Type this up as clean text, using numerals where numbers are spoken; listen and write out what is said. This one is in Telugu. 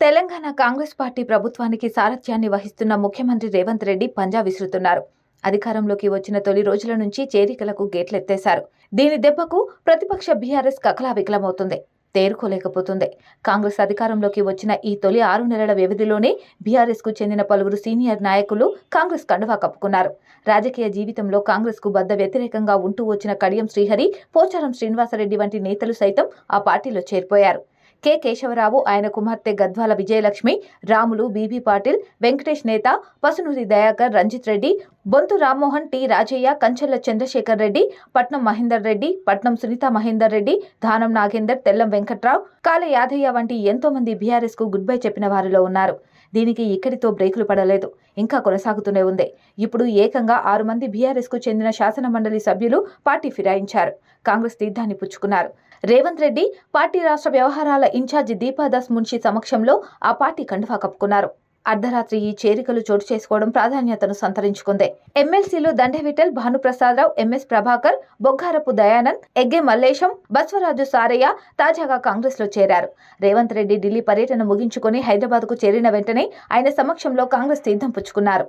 తెలంగాణ కాంగ్రెస్ పార్టీ ప్రభుత్వానికి సారథ్యాన్ని వహిస్తున్న ముఖ్యమంత్రి రేవంత్ రెడ్డి పంజా విసురుతున్నారు. అధికారంలోకి వచ్చిన తొలి రోజుల నుంచి చేరికలకు గేట్లెత్తేశారు. దీని దెబ్బకు ప్రతిపక్ష బీఆర్ఎస్ కకలావికలమవుతుంది, తేరుకోలేకపోతుంది. కాంగ్రెస్ అధికారంలోకి వచ్చిన ఈ తొలి 6 నెలల వ్యవధిలోనే బీఆర్ఎస్ కు చెందిన పలువురు సీనియర్ నాయకులు కాంగ్రెస్ కండువా కప్పుకున్నారు. రాజకీయ జీవితంలో కాంగ్రెస్ కు బద్ద వ్యతిరేకంగా ఉంటూ వచ్చిన కడియం శ్రీహరి, పోచారం శ్రీనివాసరెడ్డి వంటి నేతలు సైతం ఆ పార్టీలో చేరిపోయారు. కె కేశవరావు, ఆయన కుమార్తె గద్వాల విజయలక్ష్మి, రాములు, బీబీ పాటిల్, వెంకటేష్ నేత, పసునూరి దయాకర్, రంజిత్ రెడ్డి, బొంతు రామ్మోహన్, టి రాజయ్య, కంచెల్ల చంద్రశేఖర్ రెడ్డి, పట్నం మహేందర్ రెడ్డి, పట్నం సునీత మహేందర్ రెడ్డి, దానం నాగేందర్, తెల్లం వెంకట్రావు, కాల యాదయ్య వంటి ఎంతో మంది బీఆర్ఎస్ కు గుడ్ బై చెప్పిన వారిలో ఉన్నారు. దీనికి ఇక్కడితో బ్రేకులు పడలేదు, ఇంకా కొనసాగుతూనే ఉంది. ఇప్పుడు ఏకంగా 6 మంది బీఆర్ఎస్ కు చెందిన శాసన మండలి సభ్యులు పార్టీ ఫిరాయించారు, కాంగ్రెస్ తీర్థాన్ని పుచ్చుకున్నారు. రేవంత్ రెడ్డి పార్టీ రాష్ట్ర వ్యవహారాల ఇన్ఛార్జి దీపాదాస్ మున్షి సమక్షంలో ఆ పార్టీ కండువా కప్పుకున్నారు. అర్ధరాత్రి ఈ చేరికలు చోటు చేసుకోవడం ప్రాధాన్యతను సంతరించుకుంది. ఎమ్మెల్సీలు దండెవిఠల్, భానుప్రసాదరావు, ఎంఎస్ ప్రభాకర్, బొగ్గారపు దయానంద్, ఎగ్గే మల్లేశం, బస్వరాజు సారయ్య తాజాగా కాంగ్రెస్ లో చేరారు. రేవంత్ రెడ్డి ఢిల్లీ పర్యటన ముగించుకుని హైదరాబాద్ కు చేరిన వెంటనే ఆయన సమక్షంలో కాంగ్రెస్ తీర్థం పుచ్చుకున్నారు.